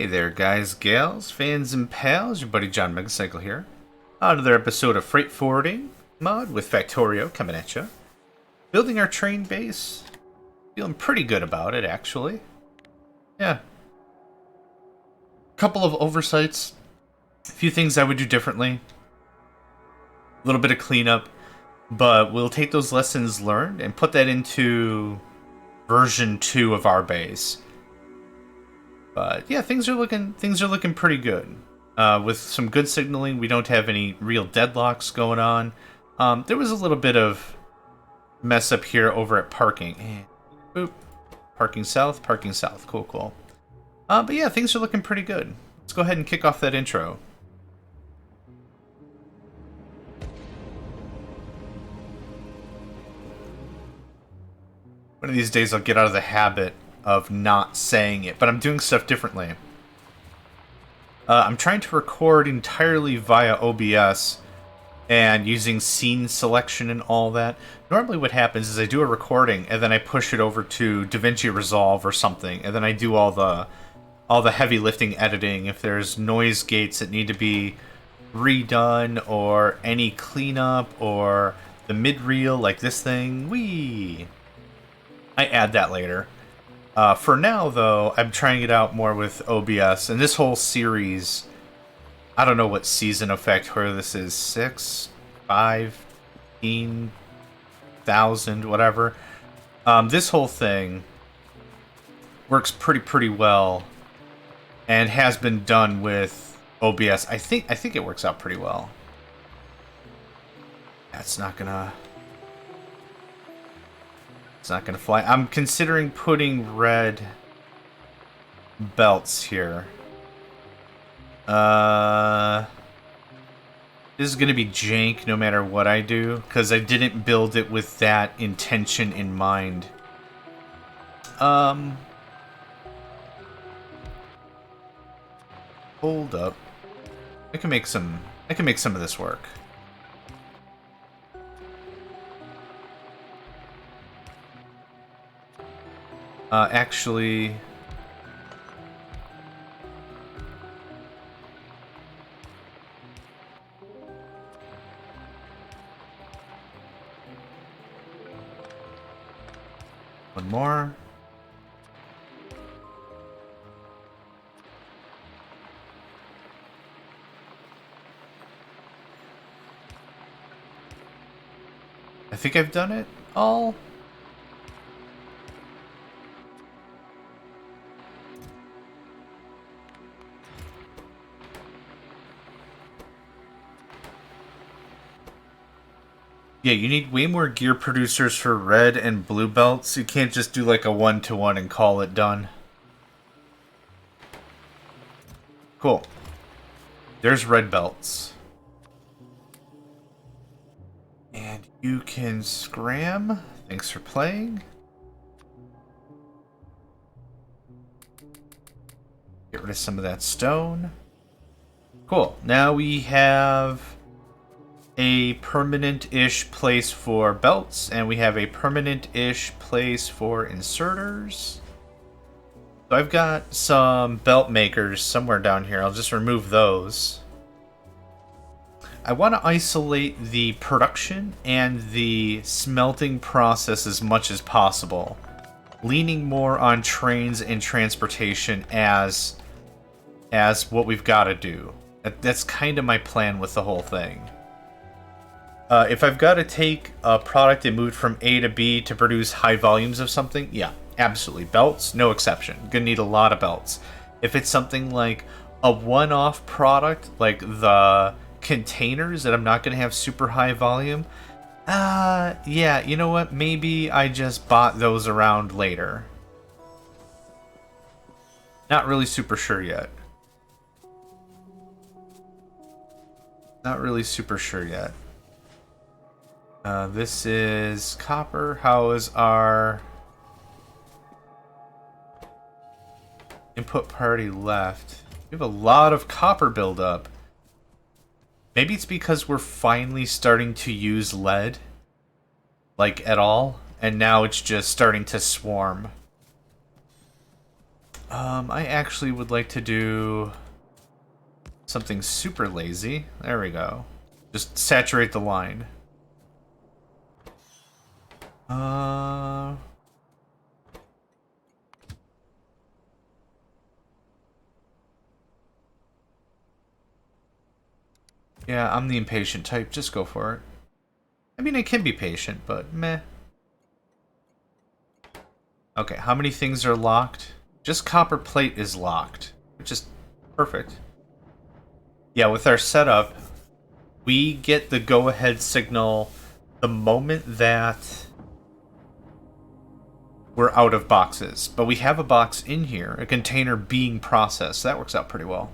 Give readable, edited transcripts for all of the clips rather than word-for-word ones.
Hey there, guys, gals, fans, and pals. Your buddy JohnMegacycle here. Another episode of Freight Forwarding mod with Factorio coming at you. Building our train base. Feeling pretty good about it, actually. Yeah. Couple of oversights. A few things I would do differently. A little bit of cleanup. But we'll take those lessons learned and put that into version 2 of our base. But yeah, things are looking pretty good. With some good signaling, we don't have any real deadlocks going on. There was a little bit of mess up here over at parking. And, boop. Parking south, parking south. Cool, cool. But yeah, things are looking pretty good. Let's go ahead and kick off that intro. One of these days I'll get out of the habit of not saying it, but I'm doing stuff differently. I'm trying to record entirely via OBS and using scene selection and all that. Normally what happens is I do a recording and then I push it over to DaVinci Resolve or something, and then I do all the heavy lifting editing. If there's noise gates that need to be redone or any cleanup or the mid-reel like this thing, I add that later. For now, though, I'm trying it out more with OBS, and this whole series, I don't know what season of Factorio this is, 6, 5, 15,000, whatever. This whole thing works pretty well, and has been done with OBS. I think it works out pretty well. That's not gonna... It's not going to fly. I'm considering putting red belts here. This is going to be jank no matter what I do, because I didn't build it with that intention in mind. Hold up. I can make some of this work. Actually... One more. I think I've done it all. Yeah, you need way more gear producers for red and blue belts. You can't just do like a 1-to-1 and call it done. Cool. There's red belts. And you can scram. Thanks for playing. Get rid of some of that stone. Cool. Now we have a permanent-ish place for belts, and we have a permanent-ish place for inserters. So I've got some belt makers somewhere down here. I'll just remove those. I want to isolate the production and the smelting process as much as possible, leaning more on trains and transportation as what we've got to do. That's kind of my plan with the whole thing. If I've got to take a product and move it from A to B to produce high volumes of something, yeah, absolutely. Belts, no exception. Gonna need a lot of belts. If it's something like a one-off product, like the containers that I'm not gonna have super high volume, yeah, you know what? Maybe I just bought those around later. Not really super sure yet. Not really super sure yet. This is copper. How is our input party left? We have a lot of copper buildup. Maybe it's because we're finally starting to use lead, like at all, and now it's just starting to swarm. I actually would like to do something super lazy. There we go. Just saturate the line. Yeah, I'm the impatient type. Just go for it. I mean, I can be patient, but meh. Okay, how many things are locked? Just copper plate is locked, which is perfect. Yeah, with our setup, we get the go-ahead signal the moment that we're out of boxes. But we have a box in here, a container being processed. So that works out pretty well.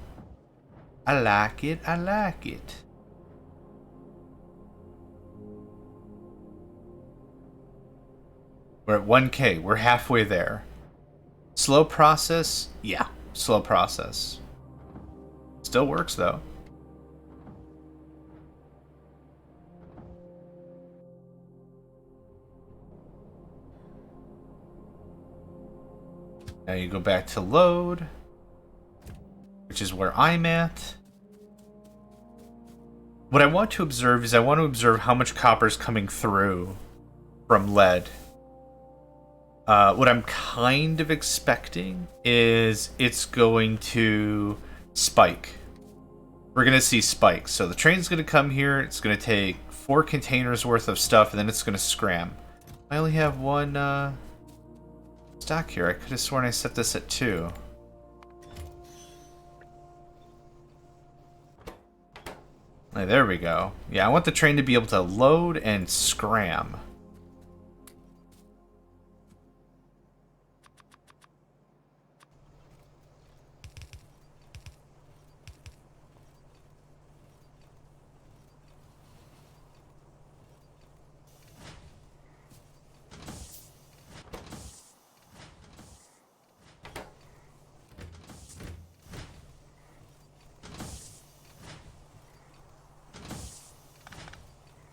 I like it, I like it. We're at 1K, we're halfway there. Slow process? Yeah, slow process. Still works though. Now you go back to load, which is where I'm at. What I want to observe is I want to observe how much copper is coming through from lead. What I'm kind of expecting is it's going to spike. We're going to see spikes. So the train's going to come here. It's going to take 4 containers worth of stuff, and then it's going to scram. I only have one stock here. I could have sworn I set this at 2. Hey, there we go. Yeah, I want the train to be able to load and scram.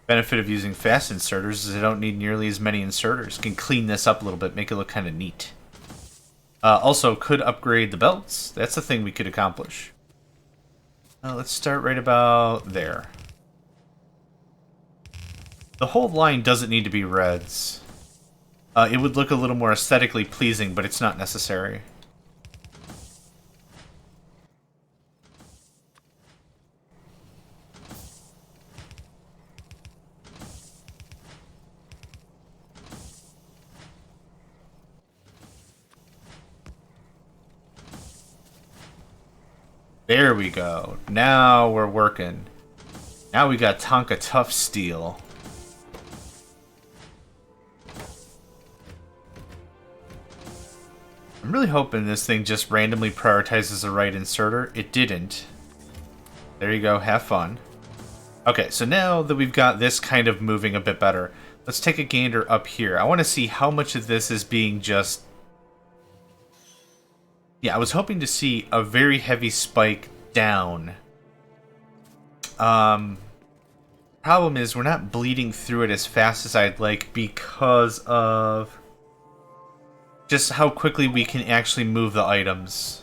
Benefit of using fast inserters is I don't need nearly as many inserters. Can clean this up a little bit, make it look kind of neat. Also, could upgrade the belts. That's a thing we could accomplish. Let's start right about there. The whole line doesn't need to be reds. It would look a little more aesthetically pleasing, but it's not necessary. There we go. Now we're working. Now we got Tonka Tough Steel. I'm really hoping this thing just randomly prioritizes the right inserter. It didn't. There you go. Have fun. Okay, so now that we've got this kind of moving a bit better, let's take a gander up here. I want to see how much of this is being just... Yeah, I was hoping to see a very heavy spike down. Problem is we're not bleeding through it as fast as I'd like because of just how quickly we can actually move the items.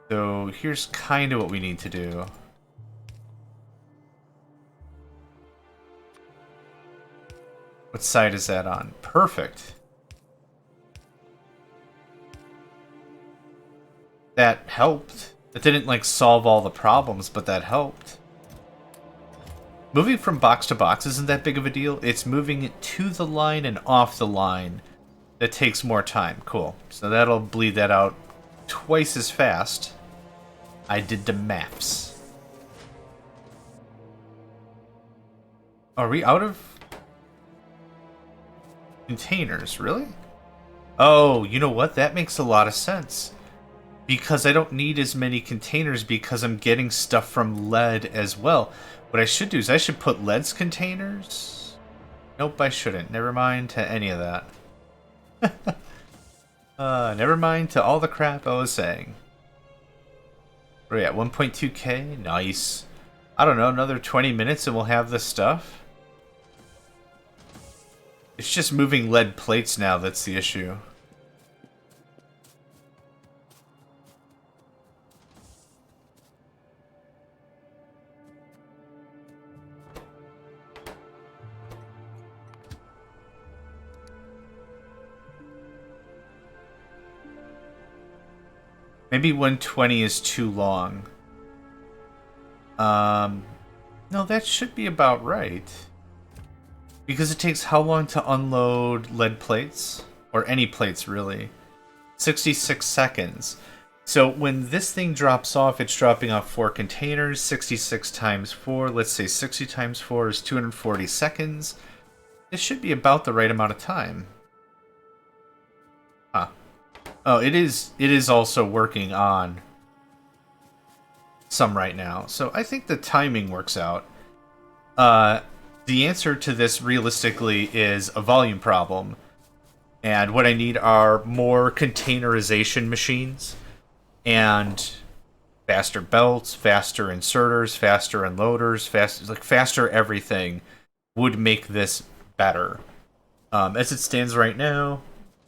So here's kind of what we need to do. What side is that on? Perfect. That helped. It didn't, like, solve all the problems, but that helped. Moving from box to box isn't that big of a deal. It's moving it to the line and off the line that takes more time. Cool. So that'll bleed that out twice as fast. I did the maths. Are we out of containers? Really? Oh, you know what? That makes a lot of sense. Because I don't need as many containers because I'm getting stuff from lead as well. What I should do is I should put lead's containers. Nope, I shouldn't. Never mind to any of that. Never mind to all the crap I was saying. Where are we at? 1.2k? Nice. I don't know, another 20 minutes and we'll have this stuff. It's just moving lead plates now that's the issue. Maybe 120 is too long. No, that should be about right. Because it takes how long to unload lead plates? Or any plates, really? 66 seconds. So when this thing drops off, it's dropping off 4 containers. 66 times 4, let's say 60 times 4 is 240 seconds. This should be about the right amount of time. Huh. Oh, it is also working on some right now. So I think the timing works out. The answer to this realistically is a volume problem. And what I need are more containerization machines and faster belts, faster inserters, faster unloaders, faster everything would make this better. As it stands right now,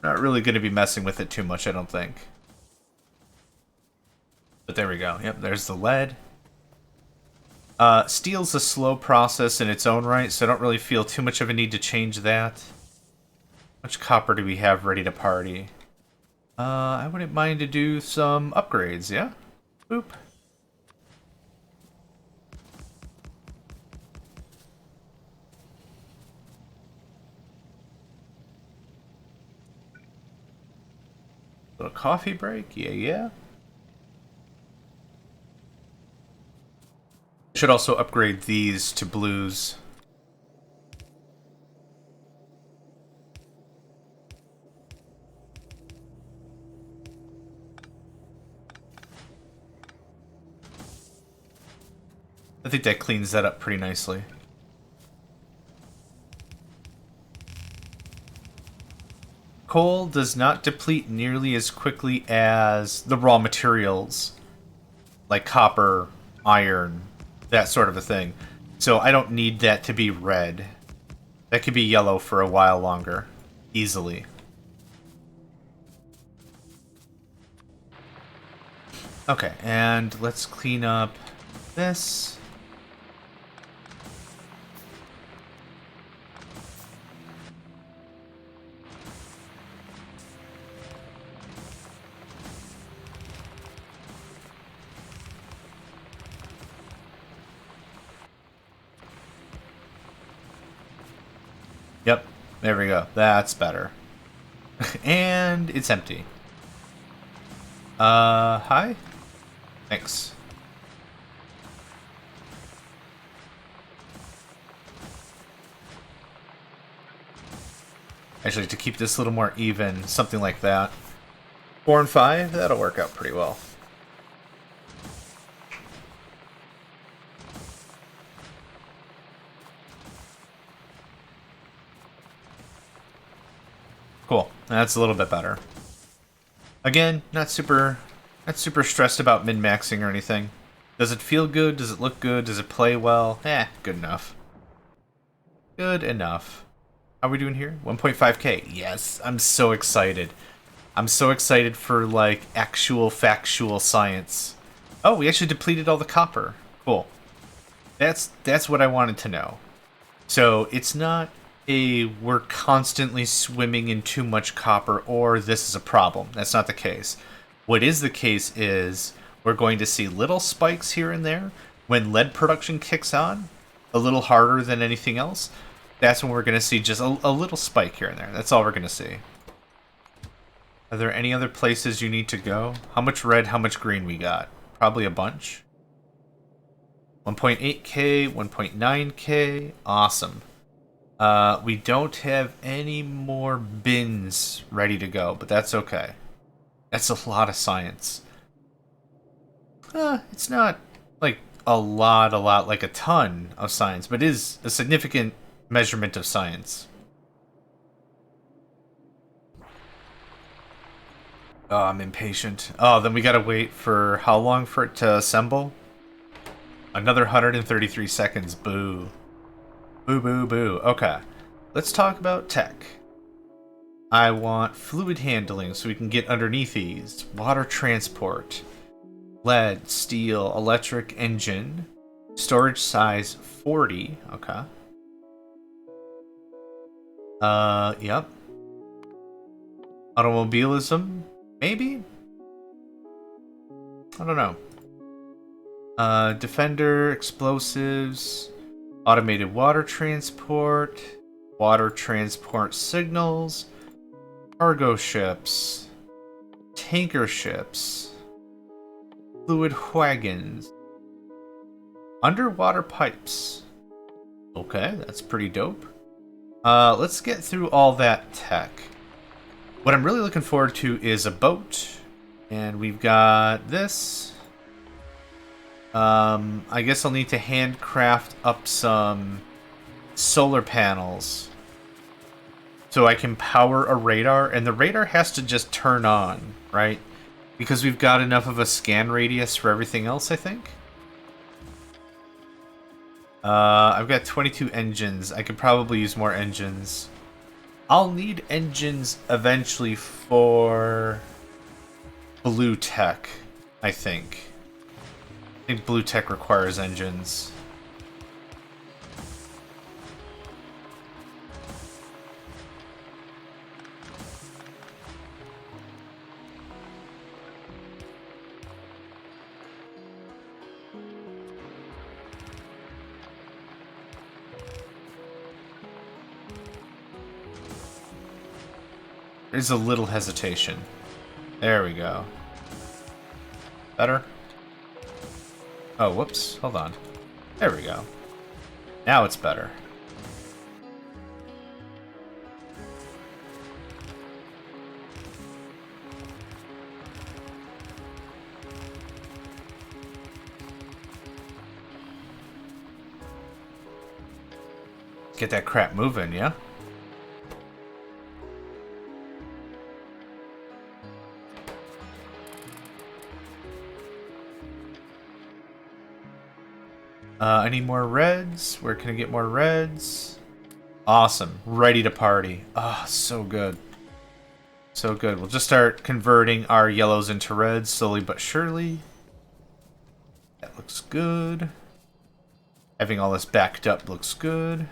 not really going to be messing with it too much, I don't think. But there we go. Yep, there's the lead. Steel's a slow process in its own right, so I don't really feel too much of a need to change that. How much copper do we have ready to party? I wouldn't mind to do some upgrades, yeah? Boop. Little coffee break, yeah. Should also upgrade these to blues. I think that cleans that up pretty nicely. Coal does not deplete nearly as quickly as the raw materials, like copper, iron, that sort of a thing. So I don't need that to be red. That could be yellow for a while longer, easily. Okay, and let's clean up this. Yep, there we go. That's better. And it's empty. Hi? Thanks. Actually, to keep this a little more even, something like that. 4 and 5, that'll work out pretty well. Cool. That's a little bit better. Again, not super stressed about min-maxing or anything. Does it feel good? Does it look good? Does it play well? Good enough. Good enough. How are we doing here? 1.5k. Yes, I'm so excited. I'm so excited for, like, actual factual science. Oh, we actually depleted all the copper. Cool. That's what I wanted to know. So, it's not we're constantly swimming in too much copper or this is a problem. That's not the case. What is the case is we're going to see little spikes here and there when lead production kicks on, a little harder than anything else. That's when we're going to see just a little spike here and there. That's all we're going to see. Are there any other places you need to go? How much red, how much green we got? Probably a bunch. 1.8k, 1.9k. Awesome. We don't have any more bins ready to go, but that's okay. That's a lot of science. It's not like a lot like a ton of science, but it is a significant measurement of science. Oh, I'm impatient. Oh, then we gotta wait for how long for it to assemble? Another 133 seconds. Boo. Boo, boo, boo. Okay. Let's talk about tech. I want fluid handling so we can get underneath these. Water transport. Lead, steel, electric engine. Storage size 40. Okay. Yep. Automobilism? Maybe? I don't know. Defender, explosives, automated water transport signals, cargo ships, tanker ships, fluid wagons, underwater pipes. Okay, that's pretty dope. Let's get through all that tech. What I'm really looking forward to is a boat. And we've got this. I guess I'll need to handcraft up some solar panels so I can power a radar. And the radar has to just turn on, right? Because we've got enough of a scan radius for everything else, I think. I've got 22 engines. I could probably use more engines. I'll need engines eventually for blue tech, I think. I think blue tech requires engines. There's a little hesitation. There we go. Better? Oh, whoops. Hold on. There we go. Now it's better. Get that crap moving, yeah? I need more reds. Where can I get more reds? Awesome. Ready to party. Ah, oh, so good. So good. We'll just start converting our yellows into reds slowly but surely. That looks good. Having all this backed up looks good.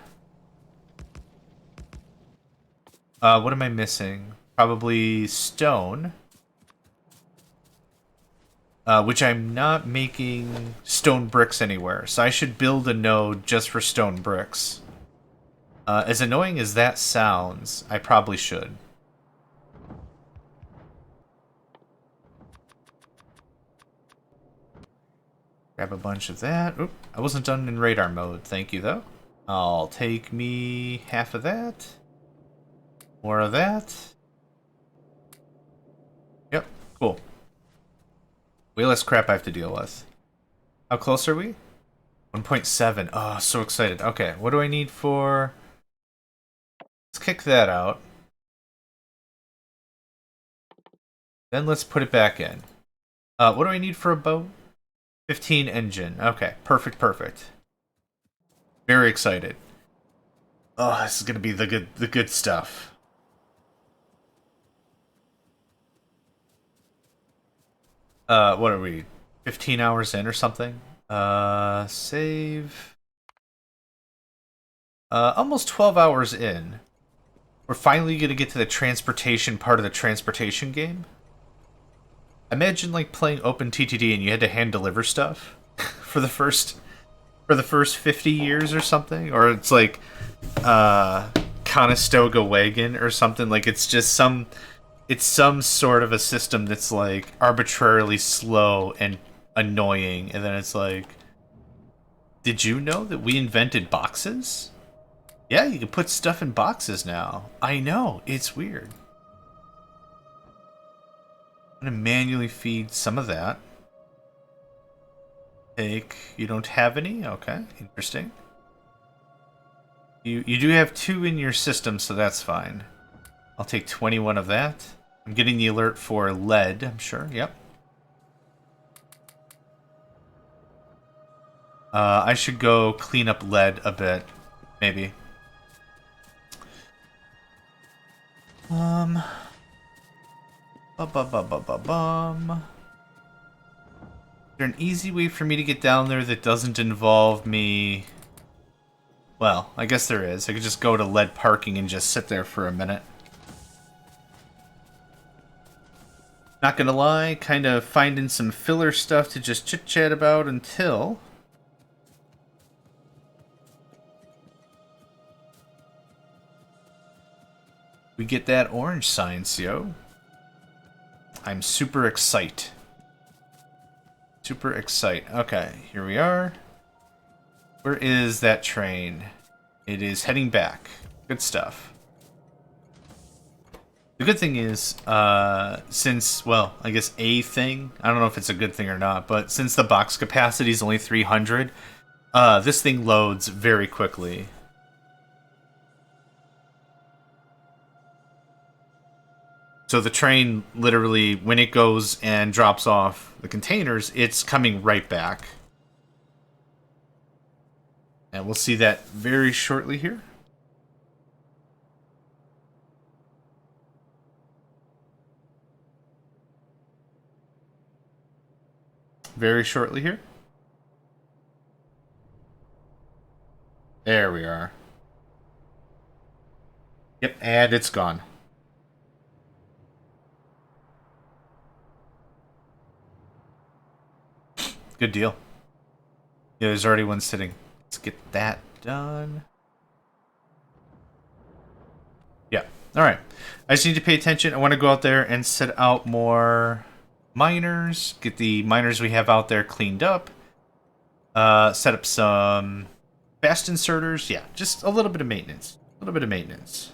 What am I missing? Probably stone. Which I'm not making stone bricks anywhere, so I should build a node just for stone bricks. As annoying as that sounds, I probably should. Grab a bunch of that. Oop, I wasn't done in radar mode, thank you though. I'll take me half of that. More of that. Yep, cool. Way less crap I have to deal with. How close are we? 1.7. Oh, so excited. Okay, what do I need for... Let's kick that out. Then let's put it back in. What do I need for a boat? 15 engine. Okay, perfect, perfect. Very excited. Oh, this is gonna be the good stuff. What are we? 15 hours in or something? Save. Almost 12 hours in. We're finally gonna get to the transportation part of the transportation game. Imagine like playing OpenTTD and you had to hand deliver stuff for the first 50 years or something, or it's like Conestoga wagon or something. Like it's some sort of a system that's like arbitrarily slow and annoying, and then it's like, did you know that we invented boxes? Yeah, you can put stuff in boxes now. I know, it's weird. I'm gonna manually feed some of that. You don't have any? Okay, interesting. You do have 2 in your system, so that's fine. I'll take 21 of that. I'm getting the alert for lead, I'm sure. Yep. I should go clean up lead a bit, maybe. Is there an easy way for me to get down there that doesn't involve me... Well, I guess there is. I could just go to lead parking and just sit there for a minute. Not gonna lie, kind of finding some filler stuff to just chit-chat about until we get that orange science, yo. I'm super excited. Super excited. Okay, here we are. Where is that train? It is heading back. Good stuff. The good thing is, since, well, I guess a thing, I don't know if it's a good thing or not, but since the box capacity is only 300, this thing loads very quickly. So the train, literally, when it goes and drops off the containers, it's coming right back. And we'll see that very shortly here. Very shortly here. There we are. Yep, and it's gone. Good deal. Yeah, there's already one sitting. Let's get that done. Yeah. Alright. I just need to pay attention. I want to go out there and set out more miners. Get the miners we have out there cleaned up. Set up some fast inserters. Yeah, just a little bit of maintenance. A little bit of maintenance.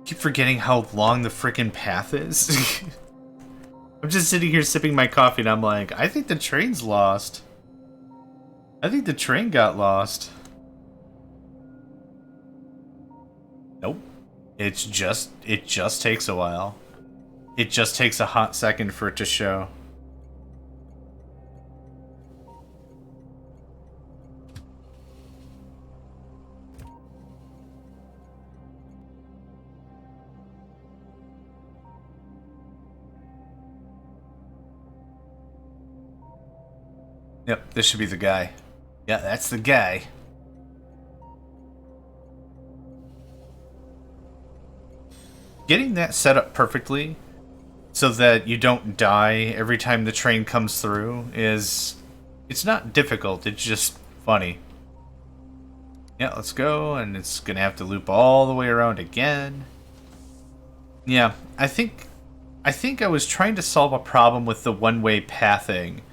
Keep forgetting how long the frickin' path is. I'm just sitting here sipping my coffee and I'm like, I think the train's lost. I think the train got lost. Nope. It just takes a while. It just takes a hot second for it to show. Yep, this should be the guy. Yeah, that's the guy. Getting that set up perfectly so that you don't die every time the train comes through is... It's not difficult, it's just funny. Yeah, let's go, and it's gonna have to loop all the way around again. Yeah, I think I was trying to solve a problem with the one-way pathing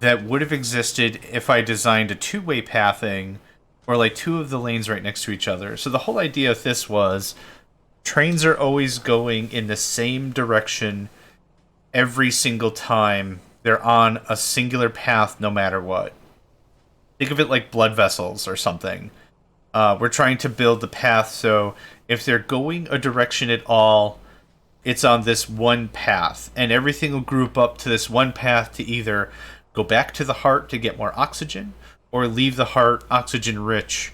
that would have existed if I designed a two-way pathing, or like two of the lanes right next to each other. So the whole idea of this was trains are always going in the same direction every single time they're on a singular path no matter what. Think of it like blood vessels or something. We're trying to build the path so if they're going a direction at all, it's on this one path, and everything will group up to this one path to either go back to the heart to get more oxygen, or leave the heart oxygen-rich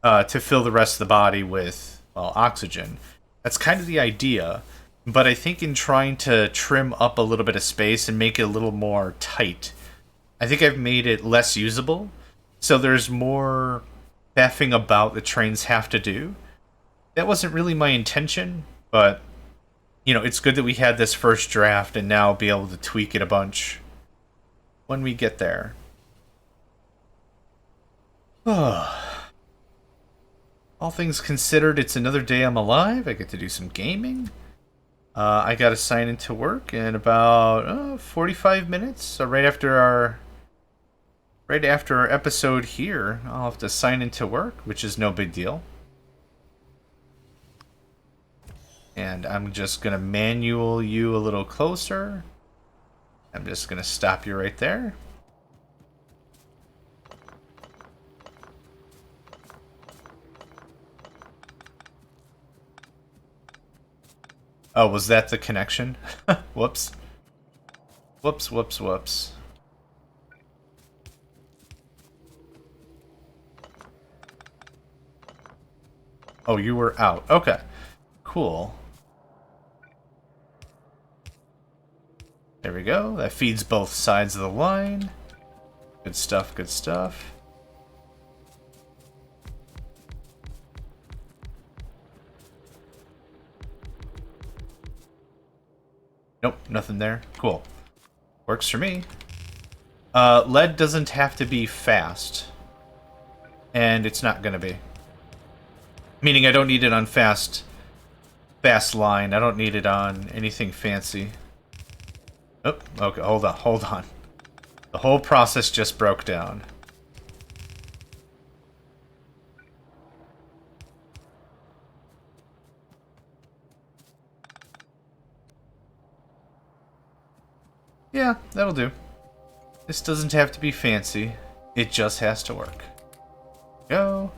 to fill the rest of the body with, well, oxygen. That's kind of the idea, but I think in trying to trim up a little bit of space and make it a little more tight, I think I've made it less usable, so there's more faffing about the trains have to do. That wasn't really my intention, but, you know, it's good that we had this first draft and now be able to tweak it a bunch when we get there. All things considered, it's another day I'm alive. I get to do some gaming. I got to sign into work in about 45 minutes. So right after our episode here, I'll have to sign into work, which is no big deal. And I'm just gonna manual you a little closer. I'm just going to stop you right there. Oh, was that the connection? Whoops. Whoops, whoops, whoops. Oh, you were out. Okay. Cool. There we go. That feeds both sides of the line. Good stuff, good stuff. Nope, nothing there. Cool. Works for me. Lead doesn't have to be fast. And it's not gonna be. Meaning I don't need it on fast line. I don't need it on anything fancy. Oh, okay, hold on. The whole process just broke down. Yeah, that'll do. This doesn't have to be fancy. It just has to work. Go.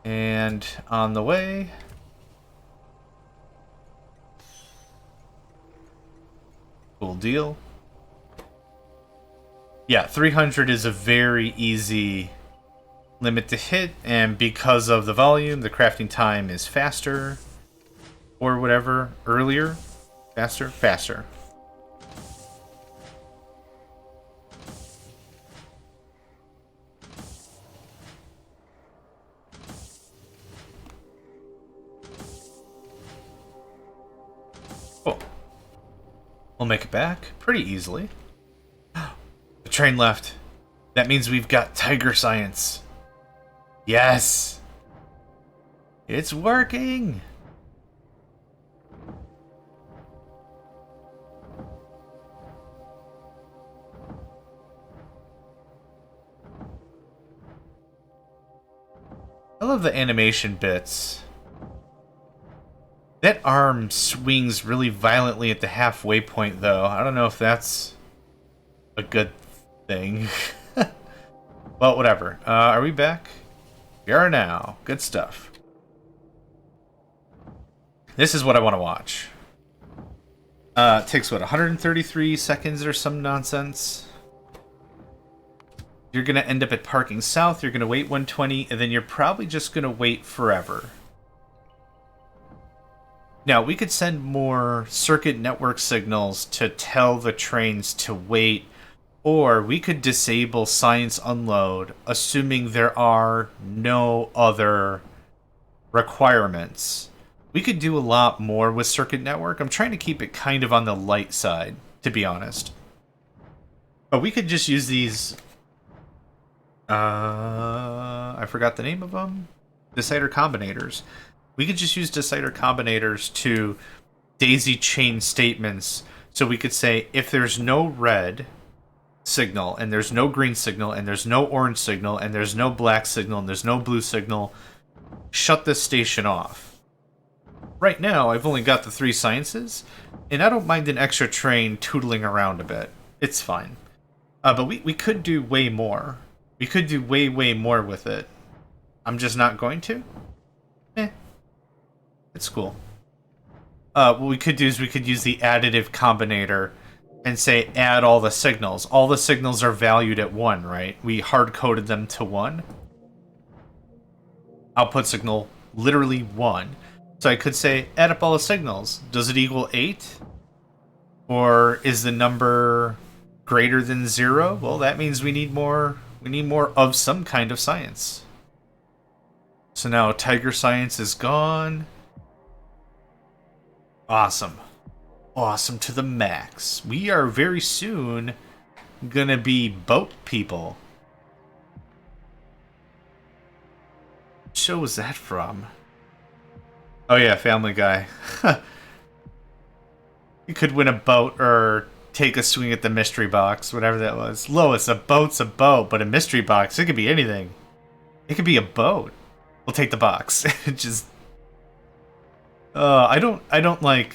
And on the way. Cool deal. Yeah, 300 is a very easy limit to hit, and because of the volume, the crafting time is faster. Or whatever. Earlier. Faster. Faster. Cool. We'll make it back pretty easily. The train left. That means we've got tiger science. Yes! It's working! I love the animation bits. That arm swings really violently at the halfway point, though. I don't know if that's a good thing. Well, whatever. Are we back? We are now. Good stuff. This is what I want to watch. It takes, what, 133 seconds or some nonsense? You're going to end up at parking south, you're going to wait 120, and then you're probably just going to wait forever. Now, we could send more circuit network signals to tell the trains to wait, or we could disable science unload, assuming there are no other requirements. We could do a lot more with circuit network. I'm trying to keep it kind of on the light side, to be honest. But we could just use these... I forgot the name of them. Decider combinators. We could just use decider combinators to daisy chain statements. So we could say, if there's no red signal, and there's no green signal, and there's no orange signal, and there's no black signal, and there's no blue signal, shut this station off. Right now, I've only got the 3 sciences, and I don't mind an extra train tootling around a bit. It's fine. But we could do way more. We could do way, way more with it. I'm just not going to. It's cool. What we could do is we could use the additive combinator and say add all the signals. All the signals are valued at 1, right? We hard-coded them to 1. Output signal, literally 1. So I could say add up all the signals. Does it equal 8? Or is the number greater than 0? Well, that means we need more of some kind of science. So now tiger science is gone. Awesome. Awesome to the max. We are very soon gonna be boat people. What show was that from? Oh yeah, Family Guy. You could win a boat or take a swing at the mystery box, whatever that was. Lois, a boat's a boat, but a mystery box, it could be anything. It could be a boat. We'll take the box. Just I don't like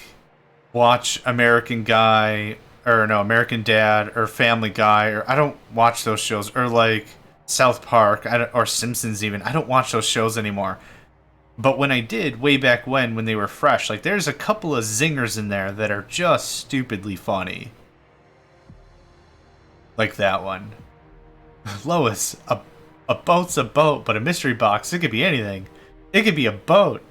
watch American Dad or Family Guy, or I don't watch those shows, or like South Park or Simpsons even. I don't watch those shows anymore. But when I did, way back when they were fresh, like there's a couple of zingers in there that are just stupidly funny. Like that one. Lois, a boat's a boat, but a mystery box, it could be anything. It could be a boat.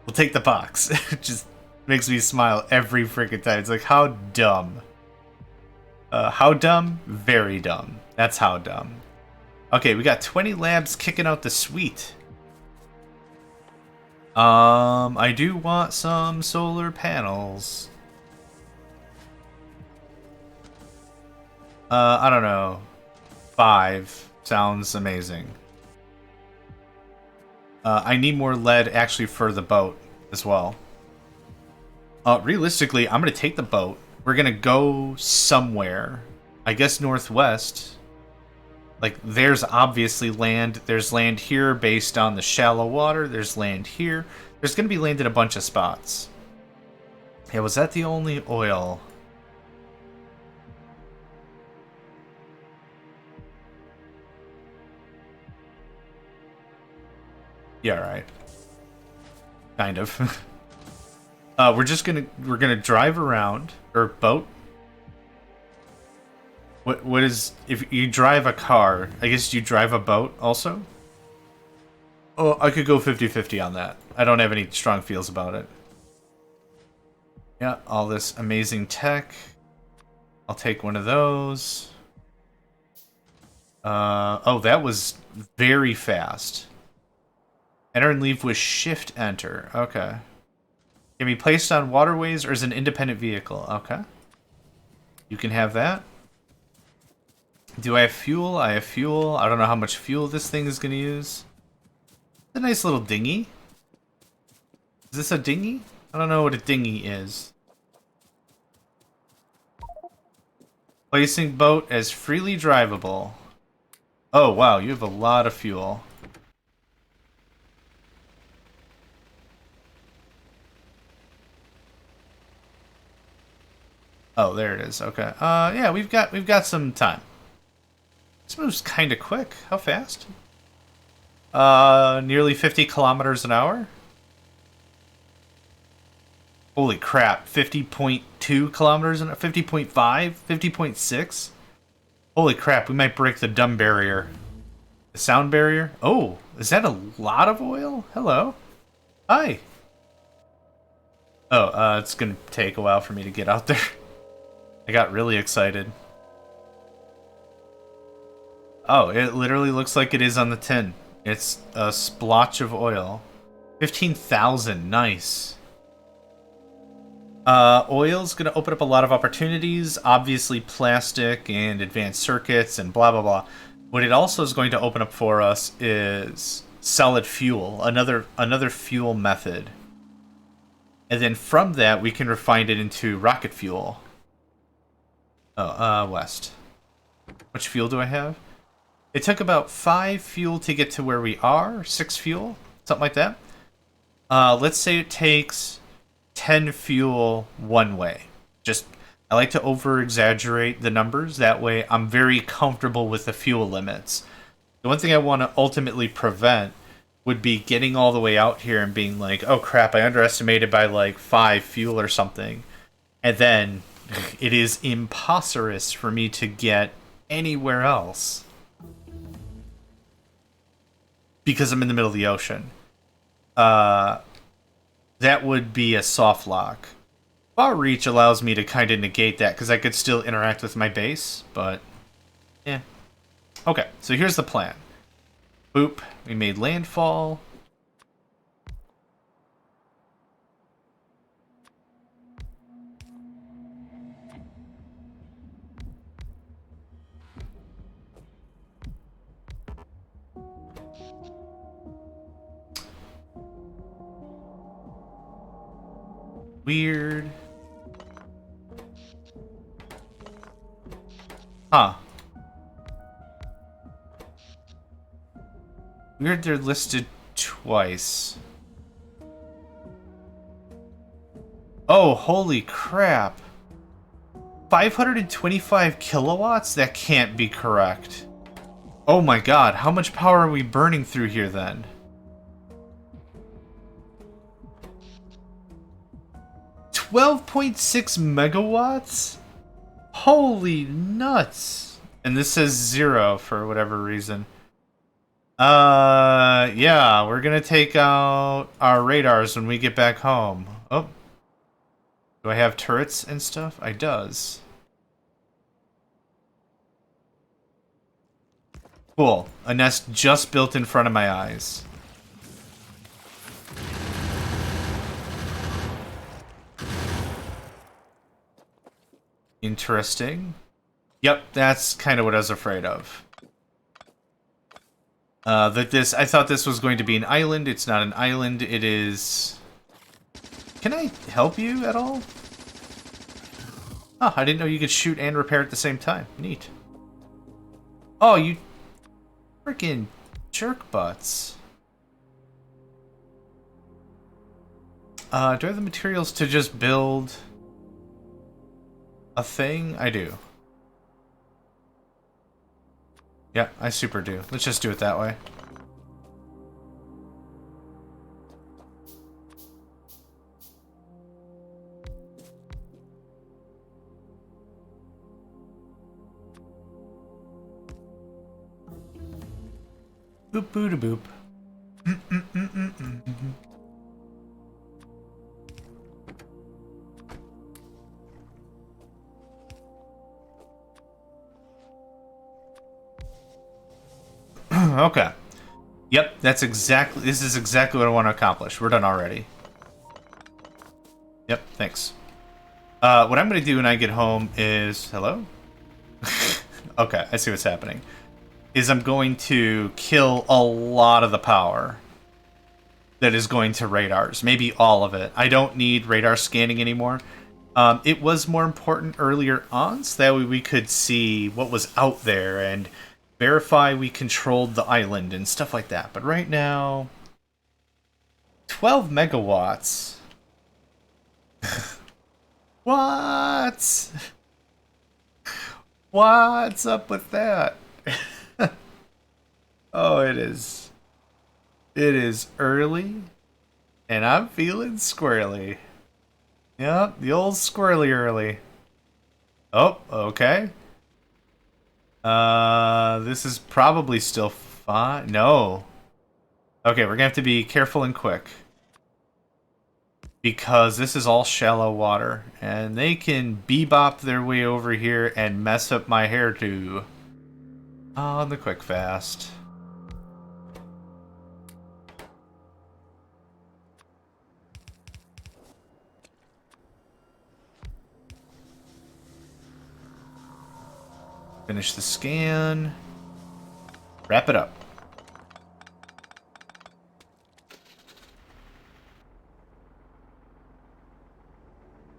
We'll take the box. It just makes me smile every freaking time. It's like, how dumb. How dumb? Very dumb. That's how dumb. Okay, we got 20 labs kicking out the suite. I do want some solar panels. I don't know. 5 sounds amazing. I need more lead actually for the boat as well. Realistically, I'm going to take the boat. We're going to go somewhere. I guess northwest. Like, there's obviously land. There's land here based on the shallow water. There's land here. There's going to be land in a bunch of spots. Yeah, was that the only oil? Yeah, right. Kind of. We're gonna drive around, or boat. What is, if you drive a car, I guess you drive a boat also? Oh, I could go 50-50 on that. I don't have any strong feels about it. Yeah, all this amazing tech. I'll take one of those. Oh, that was very fast. Enter and leave with shift enter. Okay. Can be placed on waterways or as an independent vehicle. Okay. You can have that. Do I have fuel? I have fuel. I don't know how much fuel this thing is going to use. It's a nice little dinghy. Is this a dinghy? I don't know what a dinghy is. Placing boat as freely drivable. Oh, wow. You have a lot of fuel. Oh, there it is. Okay. Yeah, we've got some time. This moves kind of quick. How fast? Nearly 50 kilometers an hour. Holy crap! 50.2 kilometers an hour. 50.5. 50.6. Holy crap! We might break the dumb barrier. The sound barrier. Oh, is that a lot of oil? Hello. Hi. Oh, it's gonna take a while for me to get out there. I got really excited. Oh, it literally looks like it is on the tin. It's a splotch of oil. 15,000, nice. Oil's gonna open up a lot of opportunities. Obviously plastic and advanced circuits and blah blah blah. What it also is going to open up for us is solid fuel, another fuel method. And then from that we can refine it into rocket fuel. Oh, west. Which fuel do I have? It took about 5 fuel to get to where we are. 6 fuel? Something like that. Let's say it takes 10 fuel one way. Just, I like to over-exaggerate the numbers. That way I'm very comfortable with the fuel limits. The one thing I want to ultimately prevent would be getting all the way out here and being like, oh crap, I underestimated by like 5 fuel or something. And then it is impossible for me to get anywhere else because I'm in the middle of the ocean. That would be a soft lock. Far reach allows me to kind of negate that because I could still interact with my base, but yeah. Okay, so here's the plan. Boop, we made landfall. Weird. Huh. Weird they're listed twice. Oh, holy crap. 525 kilowatts? That can't be correct. Oh my god, how much power are we burning through here then? 12.6 megawatts? Holy nuts! And this says 0 for whatever reason. Yeah, we're gonna take out our radars when we get back home. Oh, do I have turrets and stuff? I does. Cool. A nest just built in front of my eyes. Interesting. Yep, that's kind of what I was afraid of. I thought this was going to be an island. It's not an island. It is... Can I help you at all? Oh, I didn't know you could shoot and repair at the same time. Neat. Oh, you freaking jerk butts. Do I have the materials to just build a thing? I do. Yeah, I super do. Let's just do it that way. Boop boo da boop. Okay. Yep, this is exactly what I want to accomplish. We're done already. Yep, thanks. What I'm going to do when I get home is... Hello? Okay, I see what's happening. Is I'm going to kill a lot of the power that is going to radars. Maybe all of it. I don't need radar scanning anymore. It was more important earlier on, so that way we could see what was out there and verify we controlled the island and stuff like that. But right now, 12 megawatts. What? What's up with that? Oh, it is. It is early, and I'm feeling squirrely. Yep, the old squirrely early. Oh, okay. This is probably still fine. No. Okay, we're gonna have to be careful and quick. Because this is all shallow water, and they can bebop their way over here and mess up my hairdo. On the quick fast. Finish the scan. Wrap it up.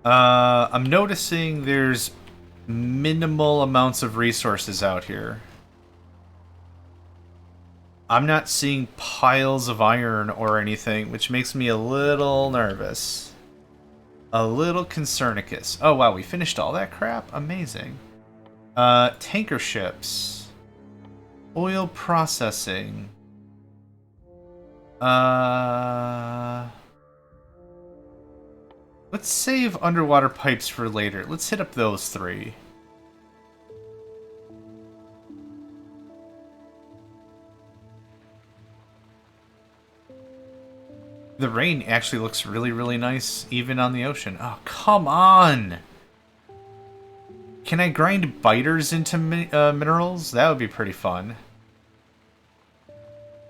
I'm noticing there's minimal amounts of resources out here. I'm not seeing piles of iron or anything, which makes me a little nervous. A little concernicus. Oh wow, we finished all that crap? Amazing. Tanker ships. Oil processing. Let's save underwater pipes for later. Let's hit up those three. The rain actually looks really, really nice, even on the ocean. Oh, come on! Can I grind biters into minerals? That would be pretty fun.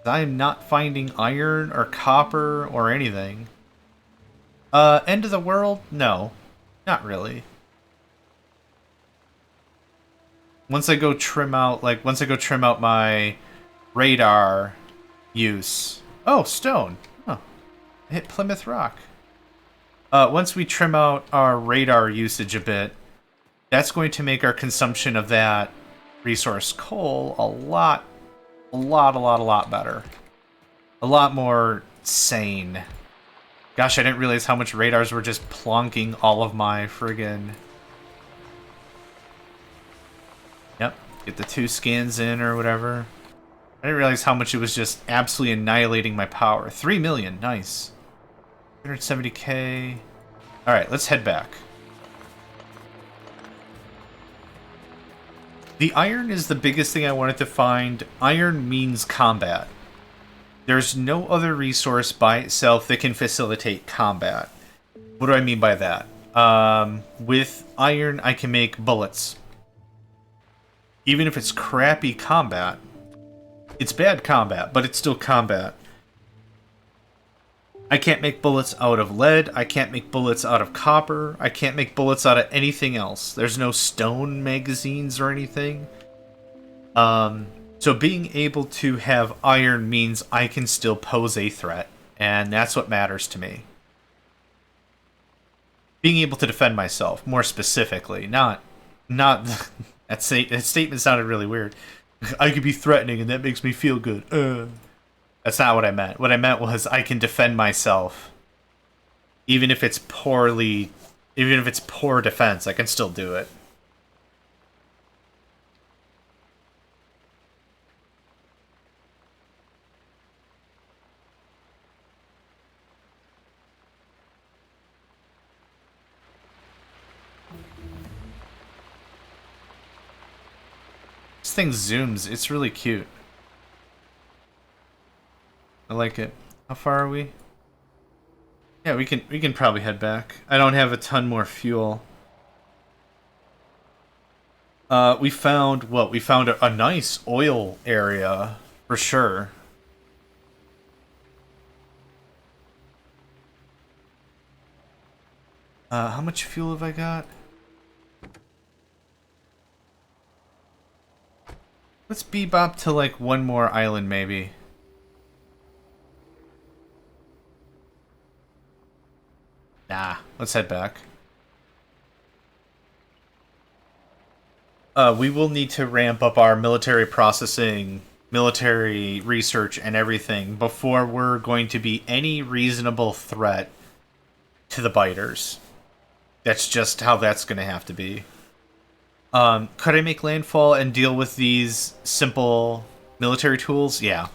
I am not finding iron or copper or anything. End of the world? No. Not really. Once I go trim out my radar use. Oh, stone. Oh. I hit Plymouth Rock. Once we trim out our radar usage a bit, that's going to make our consumption of that resource coal a lot better. A lot more sane. Gosh, I didn't realize how much radars were just plonking all of my friggin... Yep, get the 2 scans in or whatever. I didn't realize how much it was just absolutely annihilating my power. 3 million, nice. 170k. Alright, let's head back. The iron is the biggest thing I wanted to find. Iron means combat. There's no other resource by itself that can facilitate combat. What do I mean by that? With iron, I can make bullets. Even if it's crappy combat, it's bad combat, but it's still combat. I can't make bullets out of lead. I can't make bullets out of copper. I can't make bullets out of anything else. There's no stone magazines or anything. So being able to have iron means I can still pose a threat, and that's what matters to me. Being able to defend myself, more specifically, not that statement sounded really weird. I could be threatening, and that makes me feel good. That's not what I meant. What I meant was I can defend myself, even if it's poor defense. I can still do it. This thing zooms. It's really cute. I like it. How far are we? Yeah, we can probably head back. I don't have a ton more fuel. We found what? We found a nice oil area for sure. How much fuel have I got? Let's bebop to like one more island maybe. Nah, let's head back. We will need to ramp up our military processing, military research, and everything before we're going to be any reasonable threat to the biters. That's just how that's going to have to be. Could I make landfall and deal with these simple military tools? Yeah.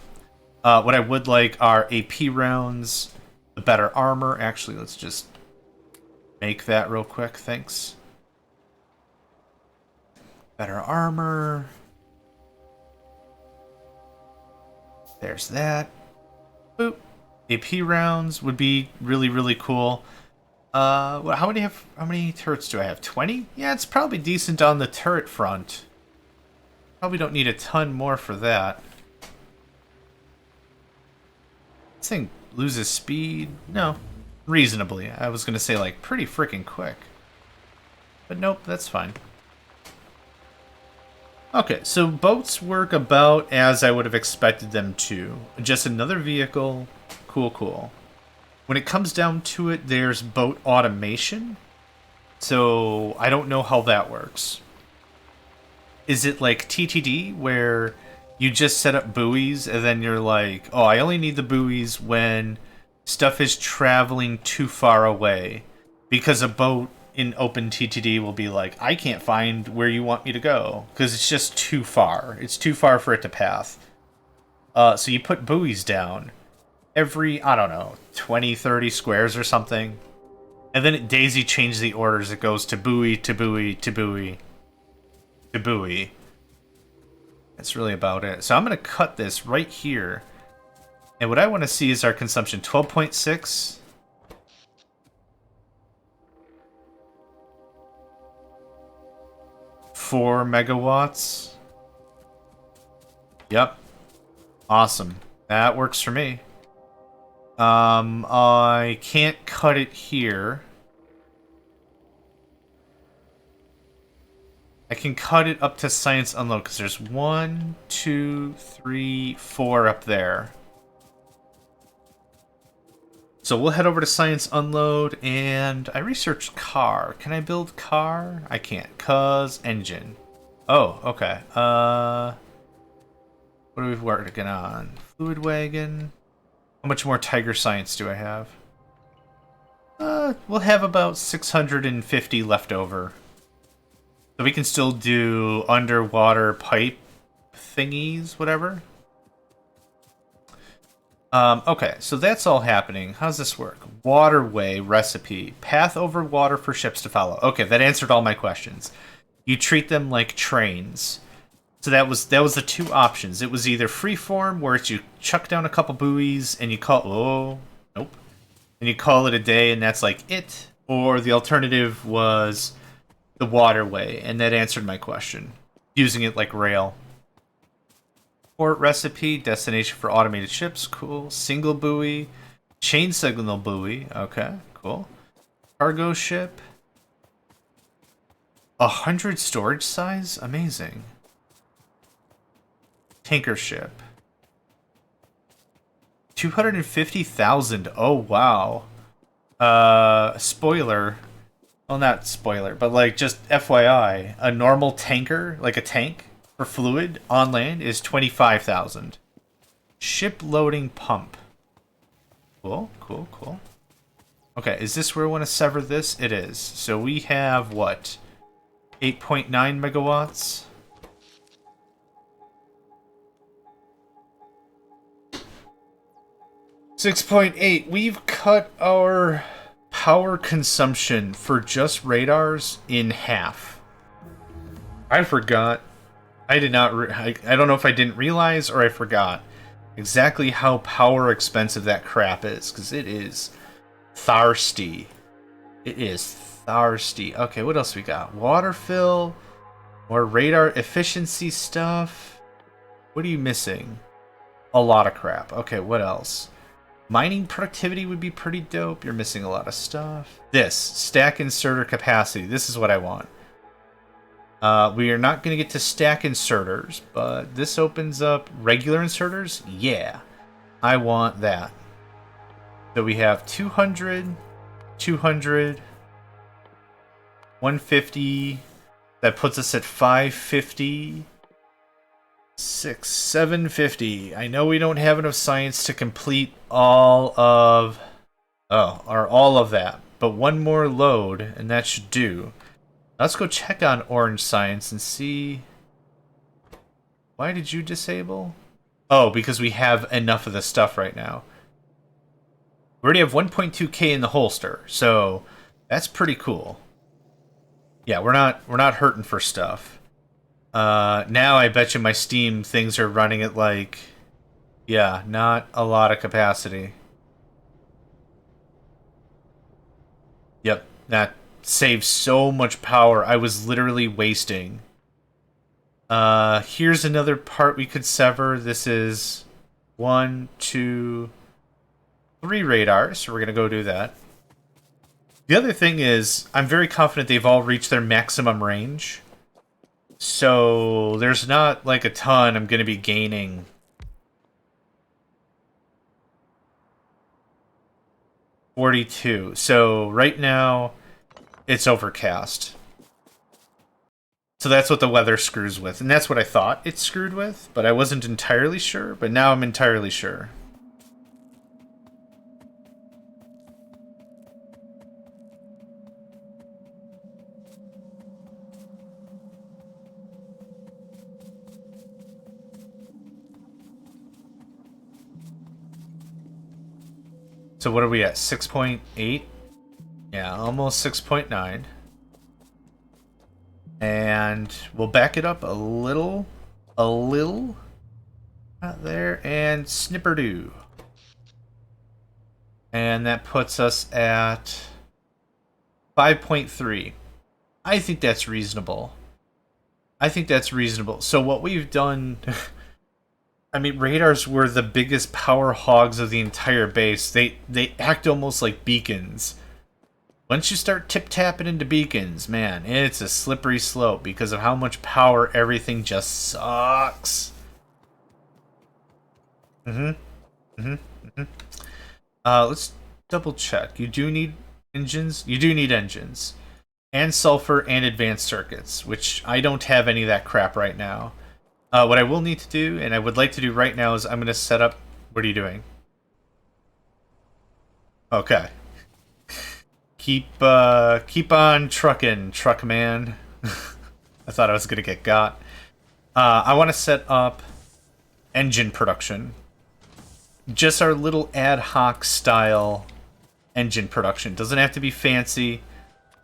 What I would like are AP rounds, the better armor. Actually, let's just make that real quick, thanks. Better armor. There's that. Boop. AP rounds would be really, really cool. How many turrets do I have? 20? Yeah, it's probably decent on the turret front. Probably don't need a ton more for that. This thing loses speed? No. Reasonably. I was gonna say, like, pretty freaking quick. But nope, that's fine. Okay, so boats work about as I would have expected them to. Just another vehicle. Cool, cool. When it comes down to it, there's boat automation. So I don't know how that works. Is it like TTD, where you just set up buoys and then you're like, oh, I only need the buoys when stuff is traveling too far away? Because a boat in open TTD will be like, I can't find where you want me to go because it's just too far. It's too far for it to pass. So you put buoys down every, I don't know, 20, 30 squares or something. And then it daisy changes the orders. It goes to buoy, to buoy, to buoy, to buoy. That's really about it. So I'm going to cut this right here. And what I want to see is our consumption. 12.6. Four megawatts. Yep. Awesome. That works for me. I can't cut it here. I can cut it up to science unload because there's 1, 2, 3, 4 up there. So we'll head over to science unload, and I researched car. Can I build car? I can't, cause engine. Oh, okay. What are we working on? Fluid wagon. How much more tiger science do I have? We'll have about 650 left over. So we can still do underwater pipe thingies, whatever. Okay, so that's all happening. How's this work? Waterway recipe. Path over water for ships to follow. Okay, that answered all my questions. You treat them like trains. So that was the two options. It was either freeform, where it's you chuck down a couple buoys and you call nope, and you call it a day, and that's like it. Or the alternative was the waterway, and that answered my question, using it like rail. Port recipe, destination for automated ships, cool. Single buoy, chain signal buoy, okay, cool. Cargo ship, 100 storage size, amazing. Tanker ship, 250,000. Oh wow. Spoiler. Well, not spoiler, but like just FYI, a normal tanker, like a tank for fluid on land, is 25,000. Ship loading pump. Cool, cool, cool. Okay, is this where we want to sever this? It is. So we have what? 8.9 megawatts. $6.8. We've cut our power consumption for just radars in half. I forgot. I did not. I don't know if I didn't realize or I forgot exactly how power expensive that crap is, because it is thirsty. It is thirsty. Okay, what else we got? Water fill, more radar efficiency stuff. What are you missing? A lot of crap. Okay, what else? Mining productivity would be pretty dope. You're missing a lot of stuff. This, stack inserter capacity. This is what I want. We are not going to get to stack inserters, but this opens up regular inserters. Yeah, I want that. So we have 200, 200, 150. That puts us at 550. 750. I know we don't have enough science to complete all of that, but one more load and that should do. Let's go check on orange science and see. Why did you disable? Oh, because we have enough of the stuff right now. We already have 1.2k in the holster, so that's pretty cool. Yeah, we're not hurting for stuff. Now I bet you my Steam things are running at like, yeah, not a lot of capacity. Yep, that saves so much power. I was literally wasting. Here's another part we could sever. This is 1, 2, 3 radars, so we're gonna go do that. The other thing is, I'm very confident they've all reached their maximum range. So there's not like a ton I'm going to be gaining. $42. So right now it's overcast. So that's what the weather screws with. And that's what I thought it screwed with, but I wasn't entirely sure. But now I'm entirely sure. So what are we at? 6.8? Yeah, almost 6.9. And we'll back it up a little. Out there, and snipper-doo. And that puts us at 5.3. I think that's reasonable. So what we've done... I mean, radars were the biggest power hogs of the entire base. They act almost like beacons. Once you start tip-tapping into beacons, man, it's a slippery slope because of how much power everything just sucks. Let's double check. You do need engines? You do need engines. And sulfur and advanced circuits, which I don't have any of that crap right now. What I will need to do, and I would like to do right now, is I'm going to set up... What are you doing? Okay. Keep on trucking, truck man. I thought I was going to get got. I want to set up engine production. Just our little ad hoc style engine production. Doesn't have to be fancy.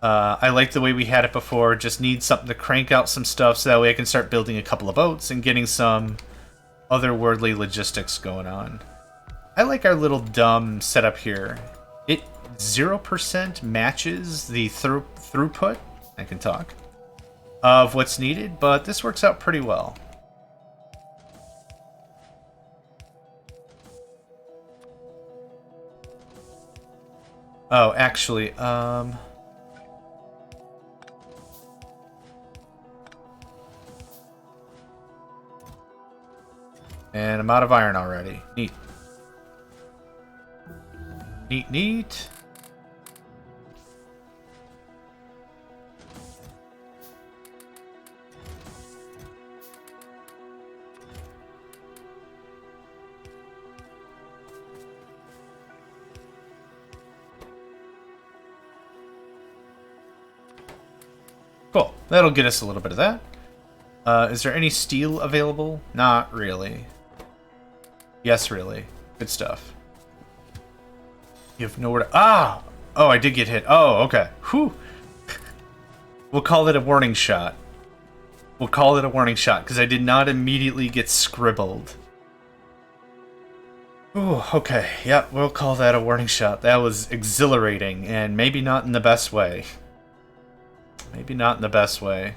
I like the way we had it before. Just need something to crank out some stuff so that way I can start building a couple of boats and getting some otherworldly logistics going on. I like our little dumb setup here. It 0% matches the throughput, I can talk, of what's needed, but this works out pretty well. Oh, actually, and I'm out of iron already. Neat. Neat, neat. Cool. That'll get us a little bit of that. Is there any steel available? Not really. Yes, really. Good stuff. You have nowhere to... Ah! Oh, I did get hit. Oh, okay. Whew. We'll call it a warning shot. We'll call it a warning shot, because I did not immediately get scribbled. Ooh, okay. Yep, we'll call that a warning shot. That was exhilarating, and maybe not in the best way. Maybe not in the best way.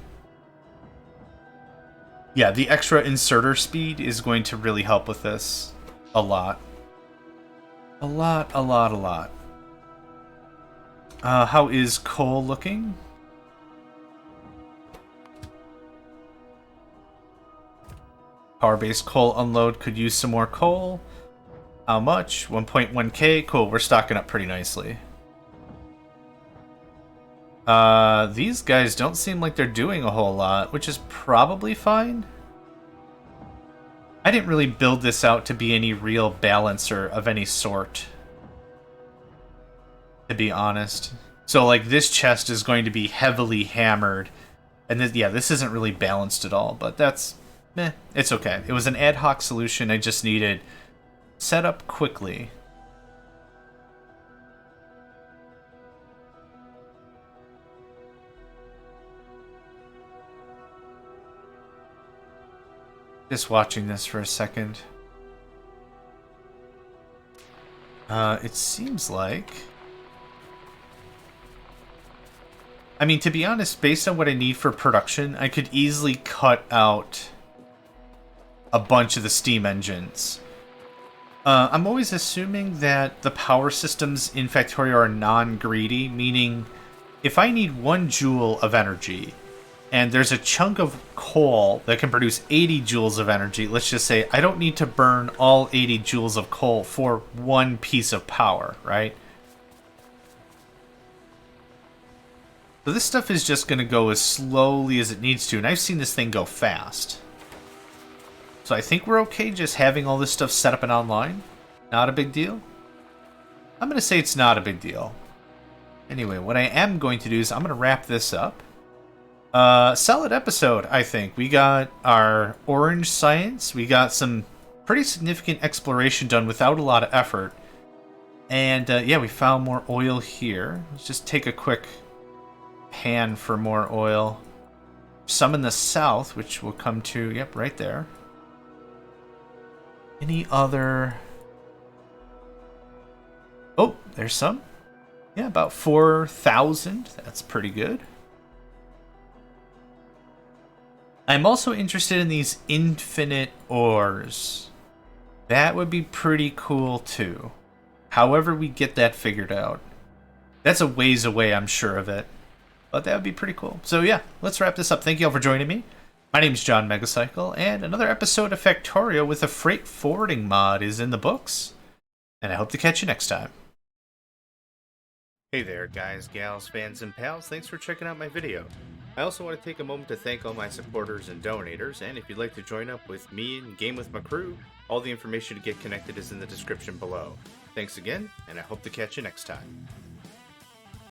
Yeah, the extra inserter speed is going to really help with this. A lot. A lot, a lot, a lot. How is coal looking? Power-based coal unload could use some more coal. How much? 1.1k? Cool, we're stocking up pretty nicely. These guys don't seem like they're doing a whole lot, which is probably fine. I didn't really build this out to be any real balancer of any sort, to be honest. So, like, this chest is going to be heavily hammered, and this, yeah, this isn't really balanced at all, but that's, meh, it's okay. It was an ad hoc solution I just needed set up quickly. Just watching this for a second. It seems like... I mean, to be honest, based on what I need for production, I could easily cut out a bunch of the steam engines. I'm always assuming that the power systems in Factorio are non-greedy, meaning if I need 1 joule of energy, and there's a chunk of coal that can produce 80 joules of energy, let's just say I don't need to burn all 80 joules of coal for 1 piece of power, right? So this stuff is just going to go as slowly as it needs to, and I've seen this thing go fast. So I think we're okay just having all this stuff set up and online. Not a big deal. I'm going to say it's not a big deal. Anyway, what I am going to do is I'm going to wrap this up. Solid episode, I think. We got our orange science. We got some pretty significant exploration done without a lot of effort. And, yeah, we found more oil here. Let's just take a quick pan for more oil. Some in the south, which we'll come to, yep, right there. Any other... Oh, there's some. Yeah, about 4,000. That's pretty good. I'm also interested in these infinite ores. That would be pretty cool too. However we get that figured out. That's a ways away, I'm sure of it. But that would be pretty cool. So yeah, let's wrap this up. Thank you all for joining me. My name's JohnMegacycle, and another episode of Factorio with a freight forwarding mod is in the books. And I hope to catch you next time. Hey there, guys, gals, fans, and pals. Thanks for checking out my video. I also want to take a moment to thank all my supporters and donators, and if you'd like to join up with me and game with my crew, all the information to get connected is in the description below. Thanks again, and I hope to catch you next time.